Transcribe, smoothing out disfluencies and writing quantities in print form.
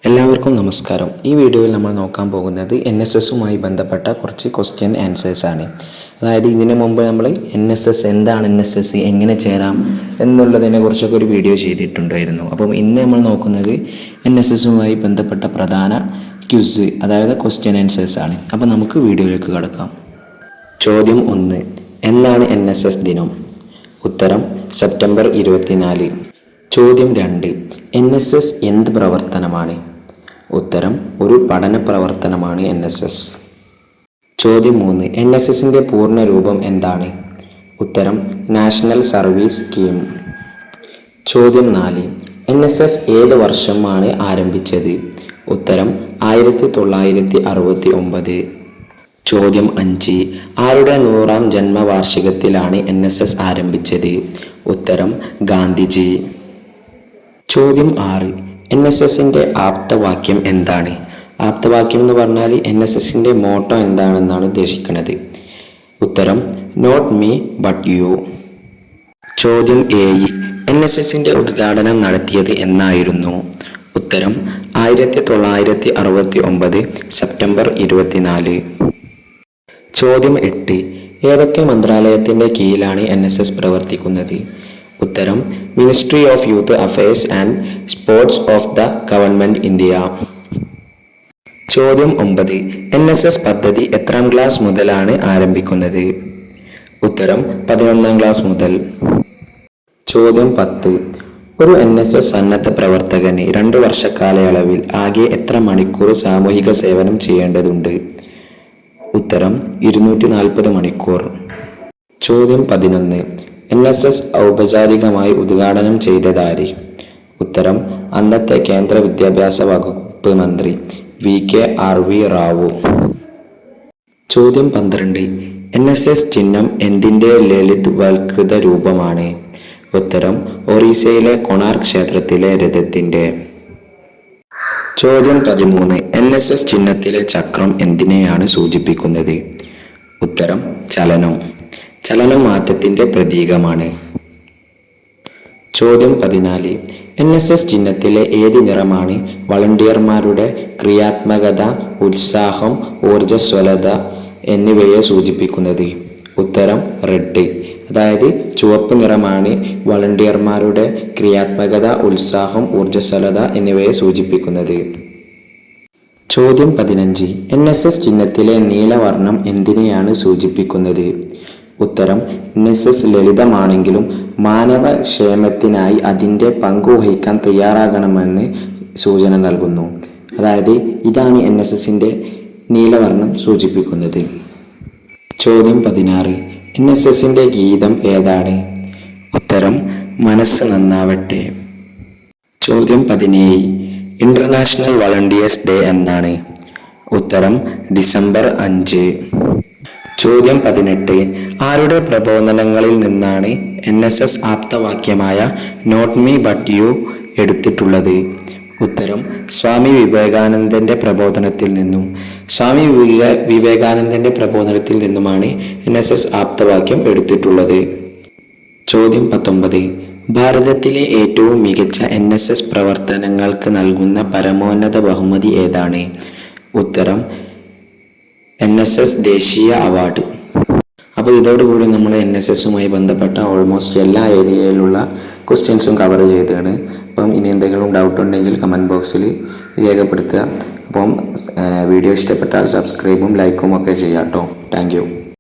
എല്ലാവർക്കും നമസ്കാരം. ഈ വീഡിയോയിൽ നമ്മൾ നോക്കാൻ പോകുന്നത് NSSുമായി ബന്ധപ്പെട്ട കുറച്ച് ക്വസ്റ്റ്യൻ ആൻസേഴ്സ് ആണ്. അതായത് ഇതിനു മുമ്പ് നമ്മൾ NSS എന്താണ്, NSS എങ്ങനെ ചേരാം എന്നുള്ളതിനെ കുറിച്ചൊക്കെ ഒരു വീഡിയോ ചെയ്തിട്ടുണ്ടായിരുന്നു. അപ്പം ഇന്ന് നമ്മൾ നോക്കുന്നത് NSSുമായി ബന്ധപ്പെട്ട പ്രധാന ക്വിസ്, അതായത് ക്വസ്റ്റ്യൻ ആൻസേഴ്സ് ആണ്. അപ്പോൾ നമുക്ക് വീഡിയോയിലേക്ക് കടക്കാം. ചോദ്യം 1. എന്നാണ് NSS ദിനം? ഉത്തരം സെപ്റ്റംബർ 24. ചോദ്യം 2. NSS എന്ത് പ്രവർത്തനമാണ്? ഉത്തരം ഒരു പഠന പ്രവർത്തനമാണ് NSS. ചോദ്യം 3. NSSന്റെ പൂർണ്ണ രൂപം എന്താണ്? ഉത്തരം നാഷണൽ സർവീസ് സ്കീം. ചോദ്യം 4. NSS ഏത് വർഷമാണ് ആരംഭിച്ചത്? ഉത്തരം 1969. ചോദ്യം 5. ആരുടെ 100ാം ജന്മവാർഷികത്തിലാണ് NSS ആരംഭിച്ചത്? ഉത്തരം ഗാന്ധിജി. ചോദ്യം 6. NSSന്റെ ആപ്തവാക്യം എന്താണ്? ആപ്തവാക്യം എന്ന് പറഞ്ഞാൽ NSSന്റെ മോട്ടോ എന്താണെന്നാണ് ഉദ്ദേശിക്കുന്നത്. ഉത്തരം നോട്ട് മീ ബട്ട് യു. ചോദ്യം 7. NSSന്റെ ഉദ്ഘാടനം നടത്തിയത് എന്നായിരുന്നു? ഉത്തരം 1969 സെപ്റ്റംബർ 24. ചോദ്യം 8. ഏതൊക്കെ മന്ത്രാലയത്തിന്റെ കീഴിലാണ് NSS പ്രവർത്തിക്കുന്നത്? ഉത്തരം ministry of youth affairs and sports of the government India. ചോദ്യം 9. NSS പദ്ധതി എത്രാം ക്ലാസ് മുതലാണ് ആരംഭിക്കുന്നത്? ഉത്തരം 11ാം ക്ലാസ് മുതൽ. ചോദ്യം 10. ഒരു NSS സന്നദ്ധ പ്രവർത്തകന് 2 വർഷ കാലയളവിൽ ആകെ എത്ര മണിക്കൂർ സാമൂഹിക സേവനം ചെയ്യേണ്ടതുണ്ട്? ഉത്തരം 240 മണിക്കൂർ. ചോദ്യം 11. NSS ഔപചാരികമായി ഉദ്ഘാടനം ചെയ്തതാര്? ഉത്തരം അന്നത്തെ കേന്ദ്ര വിദ്യാഭ്യാസ വകുപ്പ് മന്ത്രി VKRV റാവു. ചോദ്യം 12. NSS ചിഹ്നം എന്തിൻ്റെ ലളിതവൽകൃത രൂപമാണ്? ഉത്തരം ഒറീസയിലെ കൊണാർക്ക് ക്ഷേത്രത്തിലെ രഥത്തിൻ്റെ. ചോദ്യം 13. NSS ചിഹ്നത്തിലെ ചക്രം എന്തിനെയാണ് സൂചിപ്പിക്കുന്നത്? ഉത്തരം ചലനം. ചലനം മാറ്റത്തിൻ്റെ പ്രതീകമാണ്. ചോദ്യം 14. NSS ചിഹ്നത്തിലെ ഏത് നിറമാണ് വളണ്ടിയർമാരുടെ ക്രിയാത്മകത, ഉത്സാഹം, ഊർജ്ജസ്വലത എന്നിവയെ സൂചിപ്പിക്കുന്നത്? ഉത്തരം റെഡ്. അതായത് ചുവപ്പ് നിറമാണ് വളണ്ടിയർമാരുടെ ക്രിയാത്മകത, ഉത്സാഹം, ഊർജ്ജസ്വലത എന്നിവയെ സൂചിപ്പിക്കുന്നത്. ചോദ്യം 15. NSS ചിഹ്നത്തിലെ നീലവർണ്ണം എന്തിനെയാണ് സൂചിപ്പിക്കുന്നത്? ഉത്തരം NSS ലളിതമാണെങ്കിലും മാനവക്ഷേമത്തിനായി അതിൻ്റെ പങ്കുവഹിക്കാൻ തയ്യാറാകണമെന്ന് സൂചന നൽകുന്നു. അതായത് ഇതാണ് NSSന്റെ നീലവർണ്ണം സൂചിപ്പിക്കുന്നത്. ചോദ്യം 16. NSSന്റെ ഗീതം ഏതാണ്? ഉത്തരം മനസ്സ് നന്നാവട്ടെ. ചോദ്യം 17. ഇന്റർനാഷണൽ വളണ്ടിയേഴ്സ് ഡേ എന്നാണ്? ഉത്തരം ഡിസംബർ 5. ചോദ്യം 18. ആരുടെ പ്രബോധനങ്ങളിൽ നിന്നാണ് NSS ആപ്തവാക്യമായ not me but you എടുത്തിട്ടുള്ളത്? ഉത്തരം സ്വാമി വിവേകാനന്ദന്റെ പ്രബോധനത്തിൽ നിന്നും. സ്വാമി വിവേകാനന്ദന്റെ പ്രബോധനത്തിൽ നിന്നുമാണ് NSS ആപ്തവാക്യം എടുത്തിട്ടുള്ളത്. ചോദ്യം 19. ഭാരതത്തിലെ ഏറ്റവും മികച്ച NSS പ്രവർത്തനങ്ങൾക്ക് നൽകുന്ന പരമോന്നത ബഹുമതി ഏതാണ്? ഉത്തരം NSS ദേശീയ അവാർഡ്. അപ്പോൾ ഇതോടുകൂടി നമ്മൾ NSSുമായി ബന്ധപ്പെട്ട ഓൾമോസ്റ്റ് എല്ലാ ഏരിയയിലുള്ള ക്വസ്റ്റ്യൻസും കവർ ചെയ്തതാണ്. അപ്പം ഇനി എന്തെങ്കിലും ഡൗട്ട് ഉണ്ടെങ്കിൽ കമൻറ്റ് ബോക്സിൽ രേഖപ്പെടുത്തുക. അപ്പം വീഡിയോ ഇഷ്ടപ്പെട്ടാൽ സബ്സ്ക്രൈബും ലൈക്കും ഒക്കെ ചെയ്യാം കേട്ടോ. Thank you.